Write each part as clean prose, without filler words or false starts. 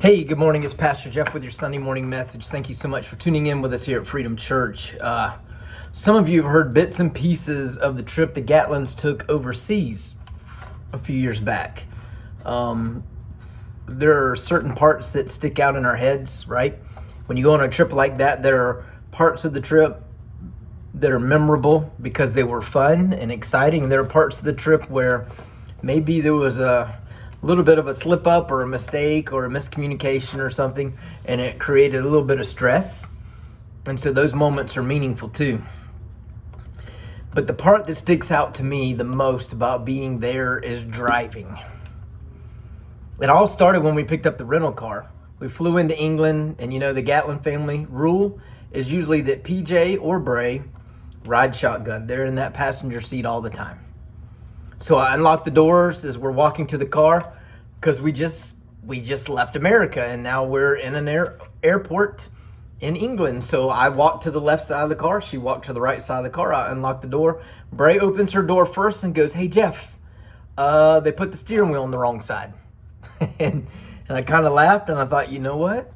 Hey, good morning. It's Pastor Jeff with your Sunday morning message. Thank you so much for tuning in with us here at Freedom Church. Some of you have heard bits and pieces of the trip the Gatlins took overseas a few years back. There are certain parts that stick out in our heads, right? When you go on a trip like that, there are parts of the trip that are memorable because they were fun and exciting. And there are parts of the trip where maybe there was a little bit of a slip up or a mistake or a miscommunication or something, and it created a little bit of stress. And so those moments are meaningful too. But the part that sticks out to me the most about being there is driving. It all started when we picked up the rental car. We flew into England, and the Gatlin family rule is usually that PJ or Bray ride shotgun. They're in that passenger seat all the time. So I unlocked the doors as we're walking to the car because we just left America, and now we're in an airport in England. So I walked to the left side of the car. She walked to the right side of the car. I unlocked the door. Bray opens her door first and goes, "Hey, Jeff, they put the steering wheel on the wrong side." and I kind of laughed, and I thought, you know what?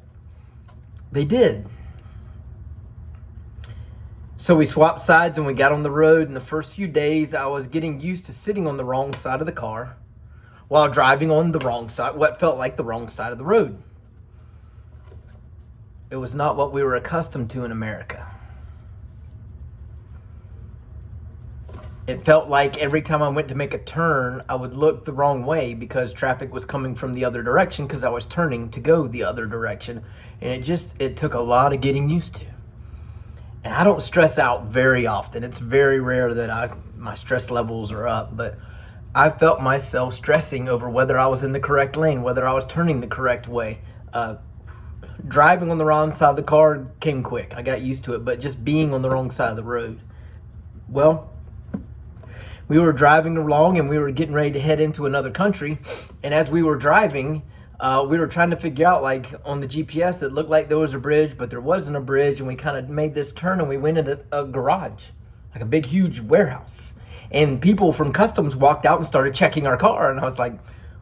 They did. So we swapped sides and we got on the road. In the first few days, I was getting used to sitting on the wrong side of the car while driving on the wrong side, what felt like the wrong side of the road. It was not what we were accustomed to in America. It felt like every time I went to make a turn, I would look the wrong way because traffic was coming from the other direction because I was turning to go the other direction. And it took a lot of getting used to. And I don't stress out very often. It's very rare that my stress levels are up, but I felt myself stressing over whether I was in the correct lane, whether I was turning the correct way. Driving on the wrong side of the car came quick. I got used to it, but just being on the wrong side of the road. Well, we were driving along and we were getting ready to head into another country. And as we were driving, we were trying to figure out, like on the GPS, it looked like there was a bridge, but there wasn't a bridge. And we kind of made this turn and we went into a garage, like a big, huge warehouse. And people from customs walked out and started checking our car. And I was like,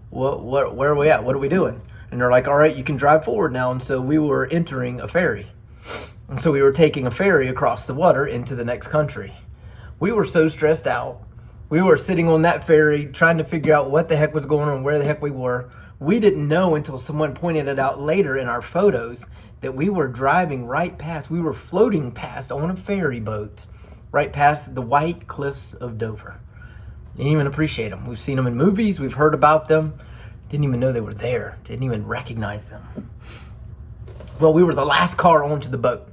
where are we at? What are we doing? And they're like, all right, you can drive forward now. And so we were entering a ferry. And so we were taking a ferry across the water into the next country. We were so stressed out. We were sitting on that ferry trying to figure out what the heck was going on, where the heck we were. We didn't know until someone pointed it out later in our photos that we were driving right past, we were floating past on a ferry boat, right past the white cliffs of Dover. Didn't even appreciate them. We've seen them in movies, we've heard about them, didn't even know they were there, didn't even recognize them. Well, we were the last car onto the boat,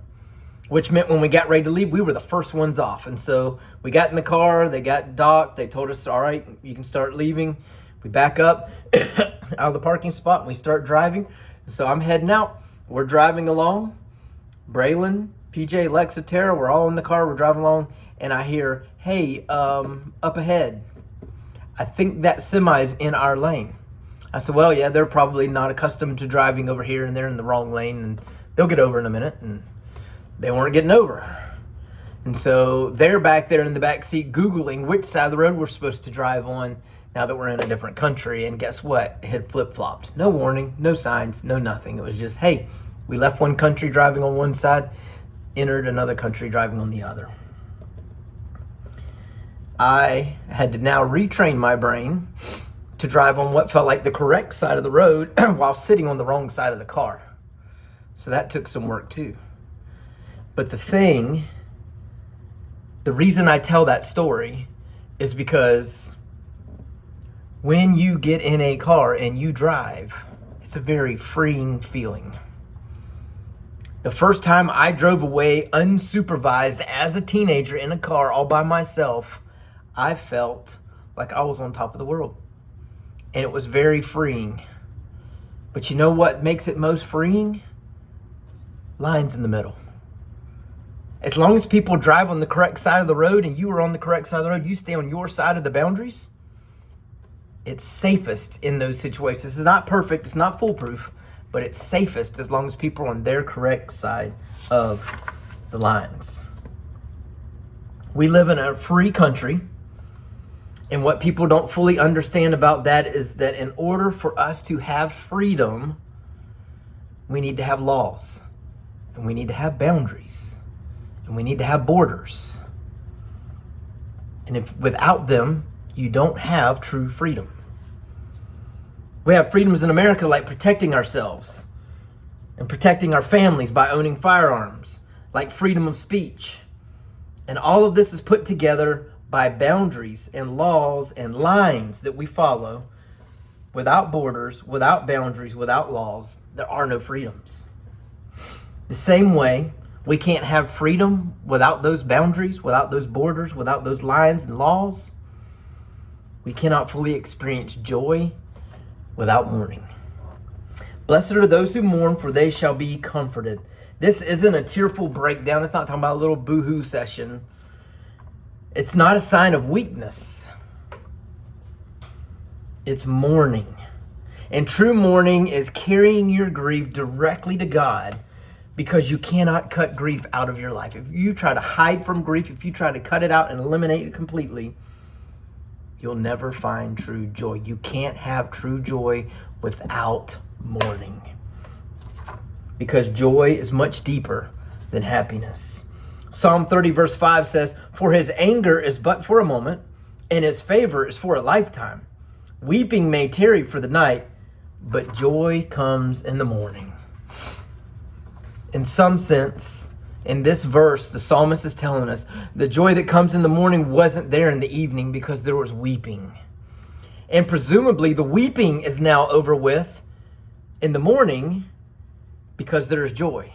which meant when we got ready to leave, we were the first ones off. And so we got in the car, they got docked, they told us, all right, you can start leaving. We back up out of the parking spot and we start driving. So I'm heading out. We're driving along. Braylon, PJ, Lexa, Tara, we're all in the car. We're driving along. And I hear, hey, up ahead, I think that semi's in our lane. I said, well, yeah, they're probably not accustomed to driving over here and they're in the wrong lane and they'll get over in a minute. And they weren't getting over. And so they're back there in the back seat Googling which side of the road we're supposed to drive on now that we're in a different country. And guess what? It had flip-flopped. No warning, no signs, no nothing. It was just, hey, we left one country driving on one side, entered another country driving on the other. I had to now retrain my brain to drive on what felt like the correct side of the road while sitting on the wrong side of the car. So that took some work too. But the reason I tell that story is because when you get in a car and you drive, it's a very freeing feeling. The first time I drove away unsupervised as a teenager in a car all by myself, I felt like I was on top of the world. And it was very freeing. But you know what makes it most freeing? Lines in the middle. As long as people drive on the correct side of the road and you are on the correct side of the road, you stay on your side of the boundaries, it's safest in those situations. It's not perfect, it's not foolproof, but it's safest as long as people are on their correct side of the lines. We live in a free country, and what people don't fully understand about that is that in order for us to have freedom, we need to have laws, and we need to have boundaries, and we need to have borders. And if without them, you don't have true freedom. We have freedoms in America like protecting ourselves and protecting our families by owning firearms, like freedom of speech. And all of this is put together by boundaries and laws and lines that we follow. Without borders, without boundaries, without laws, there are no freedoms. The same way, we can't have freedom without those boundaries, without those borders, without those lines and laws. We cannot fully experience joy without mourning. Blessed are those who mourn, for they shall be comforted. This isn't a tearful breakdown. It's not talking about a little boo-hoo session. It's not a sign of weakness. It's mourning. And true mourning is carrying your grief directly to God, because you cannot cut grief out of your life. If you try to hide from grief, if you try to cut it out and eliminate it completely, you'll never find true joy. You can't have true joy without mourning, because joy is much deeper than happiness. Psalm 30 verse 5 says, "For his anger is but for a moment, and his favor is for a lifetime. Weeping may tarry for the night, but joy comes in the morning." In some sense, in this verse, the psalmist is telling us the joy that comes in the morning wasn't there in the evening because there was weeping. And presumably the weeping is now over with in the morning because there's joy.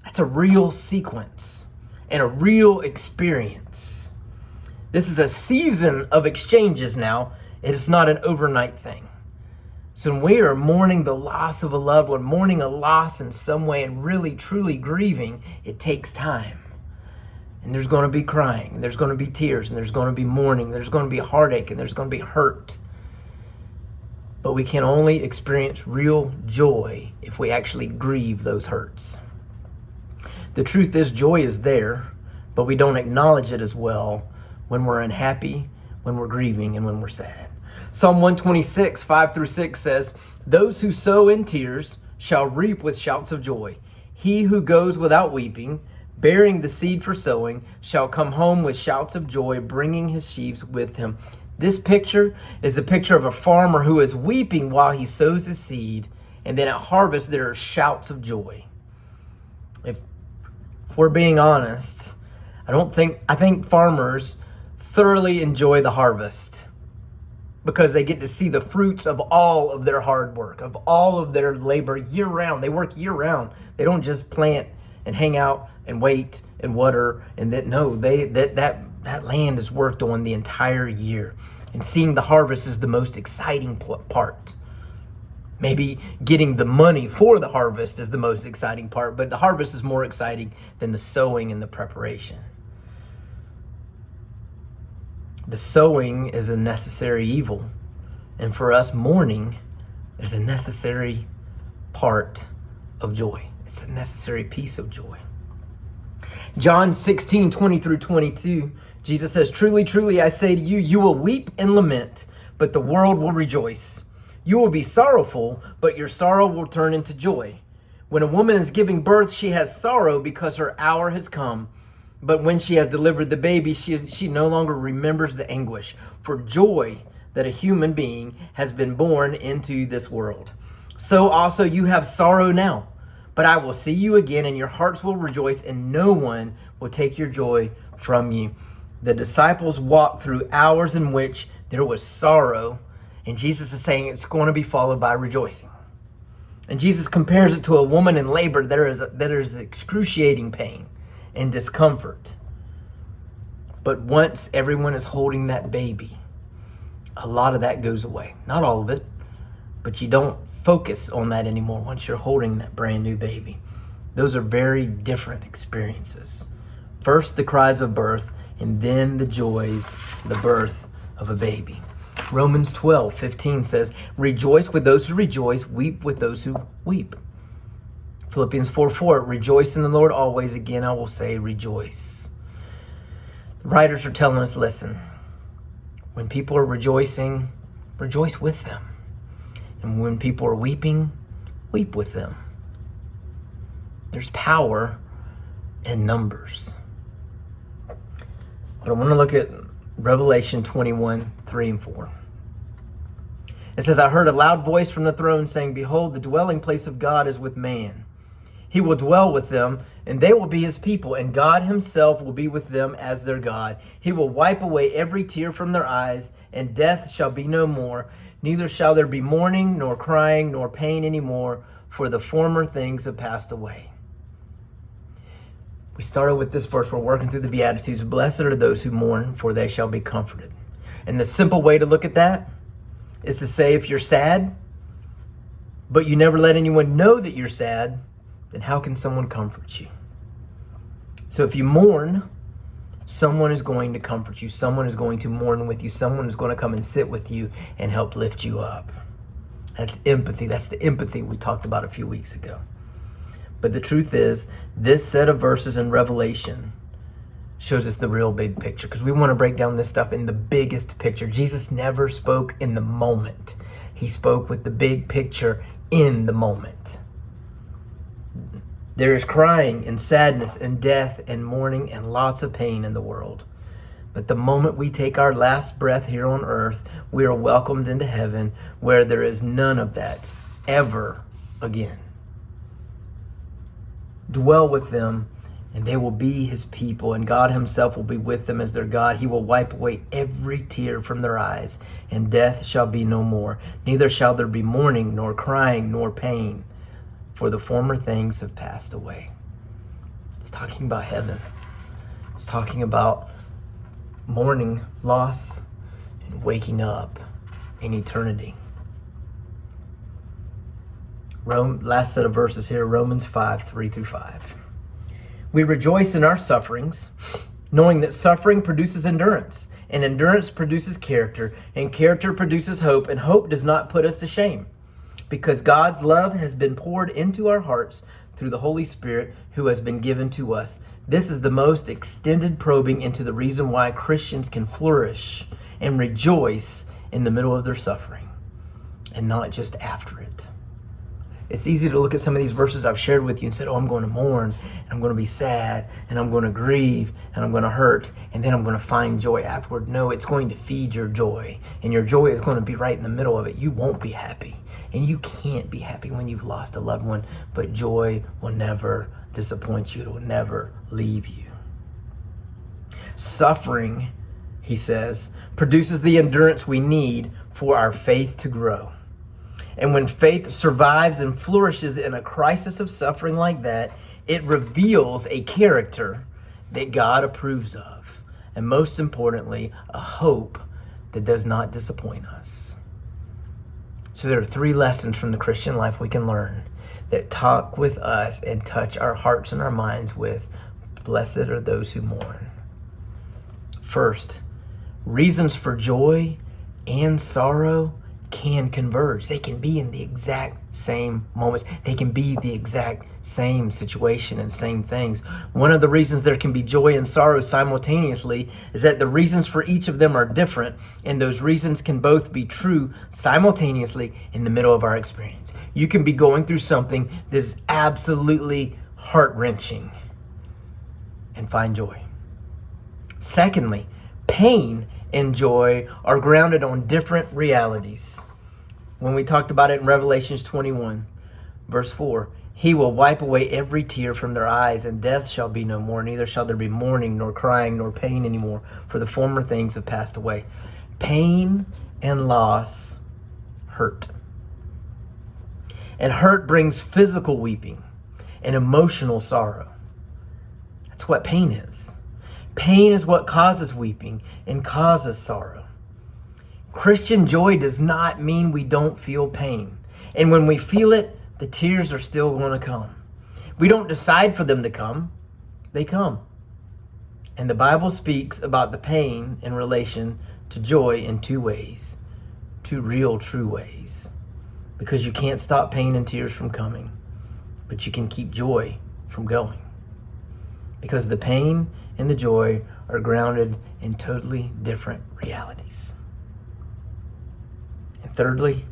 That's a real sequence and a real experience. This is a season of exchanges now. It is not an overnight thing. So when we are mourning the loss of a loved one, mourning a loss in some way and really truly grieving, it takes time. And there's going to be crying, and there's going to be tears, and there's going to be mourning, there's going to be heartache, and there's going to be hurt. But we can only experience real joy if we actually grieve those hurts. The truth is, joy is there, but we don't acknowledge it as well when we're unhappy, when we're grieving, and when we're sad. Psalm 126, 5-6 says, "Those who sow in tears shall reap with shouts of joy. He who goes without weeping, bearing the seed for sowing, shall come home with shouts of joy, bringing his sheaves with him." This picture is a picture of a farmer who is weeping while he sows his seed, and then at harvest there are shouts of joy. If we're being honest, I think farmers thoroughly enjoy the harvest, because they get to see the fruits of all of their hard work, of all of their labor year round. They work year round. They don't just plant and hang out and wait and water and that. No, that land is worked on the entire year. And seeing the harvest is the most exciting part. Maybe getting the money for the harvest is the most exciting part, but the harvest is more exciting than the sowing and the preparation. The sowing is a necessary evil. And for us, mourning is a necessary part of joy. It's a necessary piece of joy. John 16, 20-22, Jesus says, "Truly, truly, I say to you, you will weep and lament, but the world will rejoice. You will be sorrowful, but your sorrow will turn into joy. When a woman is giving birth, she has sorrow because her hour has come. But when she has delivered the baby, she no longer remembers the anguish for joy that a human being has been born into this world. So also you have sorrow now, but I will see you again, and your hearts will rejoice, and no one will take your joy from you." The disciples walked through hours in which there was sorrow, and Jesus is saying it's going to be followed by rejoicing. And Jesus compares it to a woman in labor. There is excruciating pain and discomfort. But once everyone is holding that baby, a lot of that goes away. Not all of it, but you don't focus on that anymore once you're holding that brand new baby. Those are very different experiences. First, the cries of birth, and then the joys, the birth of a baby. Romans 12:15 says, "Rejoice with those who rejoice, weep with those who weep." Philippians 4:4, "Rejoice in the Lord always. Again, I will say rejoice." The writers are telling us, listen, when people are rejoicing, rejoice with them. And when people are weeping, weep with them. There's power in numbers. But I want to look at Revelation 21, 3 and 4. It says, I heard a loud voice from the throne saying, behold, the dwelling place of God is with man. He will dwell with them, and they will be his people, and God himself will be with them as their God. He will wipe away every tear from their eyes, and death shall be no more. Neither shall there be mourning, nor crying, nor pain any more, for the former things have passed away. We started with this verse. We're working through the Beatitudes. Blessed are those who mourn, for they shall be comforted. And the simple way to look at that is to say, if you're sad, but you never let anyone know that you're sad, then how can someone comfort you? So if you mourn, someone is going to comfort you. Someone is going to mourn with you. Someone is going to come and sit with you and help lift you up. That's empathy. That's the empathy we talked about a few weeks ago. But the truth is, this set of verses in Revelation shows us the real big picture, because we want to break down this stuff in the biggest picture. Jesus never spoke in the moment. He spoke with the big picture in the moment. There is crying and sadness and death and mourning and lots of pain in the world. But the moment we take our last breath here on earth, we are welcomed into heaven, where there is none of that ever again. Dwell with them, and they will be his people, and God himself will be with them as their God. He will wipe away every tear from their eyes, and death shall be no more. Neither shall there be mourning, nor crying, nor pain, for the former things have passed away. It's talking about heaven. It's talking about mourning, loss, and waking up in eternity. Last set of verses here, Romans 5, 3 through 5. We rejoice in our sufferings, knowing that suffering produces endurance, and endurance produces character, and character produces hope, and hope does not put us to shame, because God's love has been poured into our hearts through the Holy Spirit who has been given to us. This is the most extended probing into the reason why Christians can flourish and rejoice in the middle of their suffering, and not just after it. It's easy to look at some of these verses I've shared with you and said, oh, I'm going to mourn, and I'm going to be sad, and I'm going to grieve, and I'm going to hurt, and then I'm going to find joy afterward. No, it's going to feed your joy, and your joy is going to be right in the middle of it. You won't be happy, and you can't be happy when you've lost a loved one, but joy will never disappoint you. It will never leave you. Suffering, he says, produces the endurance we need for our faith to grow. And when faith survives and flourishes in a crisis of suffering like that, it reveals a character that God approves of. And most importantly, a hope that does not disappoint us. So there are 3 lessons from the Christian life we can learn that talk with us and touch our hearts and our minds with, blessed are those who mourn. First, reasons for joy and sorrow can converge. They can be in the exact same moments. They can be the exact same situation and same things. One of the reasons there can be joy and sorrow simultaneously is that the reasons for each of them are different, and those reasons can both be true simultaneously in the middle of our experience. You can be going through something that is absolutely heart-wrenching and find joy. Secondly, pain and joy are grounded on different realities. When we talked about it in Revelation 21, verse 4, he will wipe away every tear from their eyes, and death shall be no more. Neither shall there be mourning, nor crying, nor pain anymore, for the former things have passed away. Pain and loss hurt. And hurt brings physical weeping and emotional sorrow. That's what pain is. Pain is what causes weeping and causes sorrow. Christian joy does not mean we don't feel pain. And when we feel it, the tears are still going to come. We don't decide for them to come. They come. And the Bible speaks about the pain in relation to joy in 2 ways. 2 real, true ways. Because you can't stop pain and tears from coming, but you can keep joy from going. Because the pain and the joy are grounded in totally different realities. And thirdly,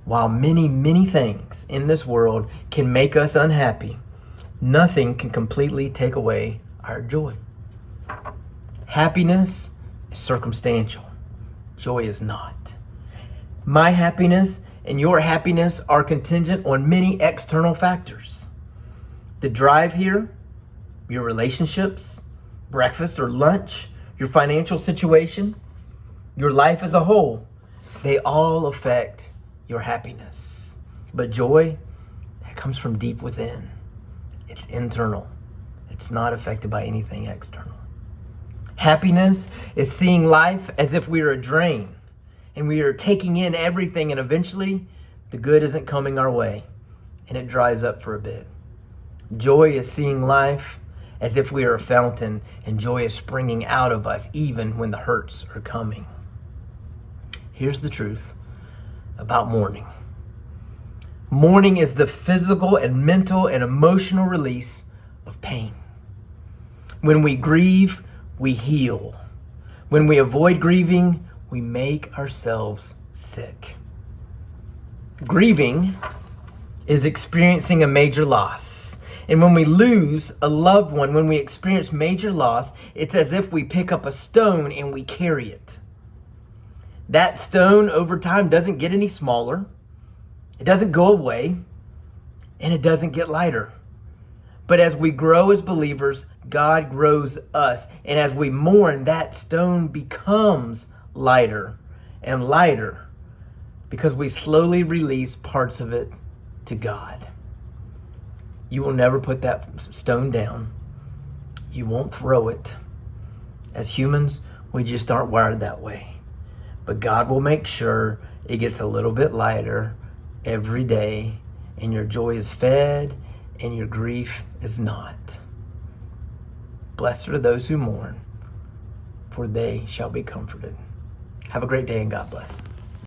While many, many things in this world can make us unhappy, nothing can completely take away our joy. Happiness is circumstantial. Joy is not. My happiness and your happiness are contingent on many external factors. The drive here, your relationships, breakfast or lunch, your financial situation, your life as a whole, they all affect your happiness. But joy, that comes from deep within. It's internal. It's not affected by anything external. Happiness is seeing life as if we are a drain and we are taking in everything, and eventually the good isn't coming our way and it dries up for a bit. Joy is seeing life as if we are a fountain and joy is springing out of us even when the hurts are coming. Here's the truth about mourning. Mourning is the physical and mental and emotional release of pain. When we grieve, we heal. When we avoid grieving, we make ourselves sick. Grieving is experiencing a major loss. And when we lose a loved one, when we experience major loss, it's as if we pick up a stone and we carry it. That stone over time doesn't get any smaller, it doesn't go away, and it doesn't get lighter. But as we grow as believers, God grows us. And as we mourn, that stone becomes lighter and lighter because we slowly release parts of it to God. You will never put that stone down. You won't throw it. As humans, we just aren't wired that way. But God will make sure it gets a little bit lighter every day, and your joy is fed and your grief is not. Blessed are those who mourn, for they shall be comforted. Have a great day and God bless.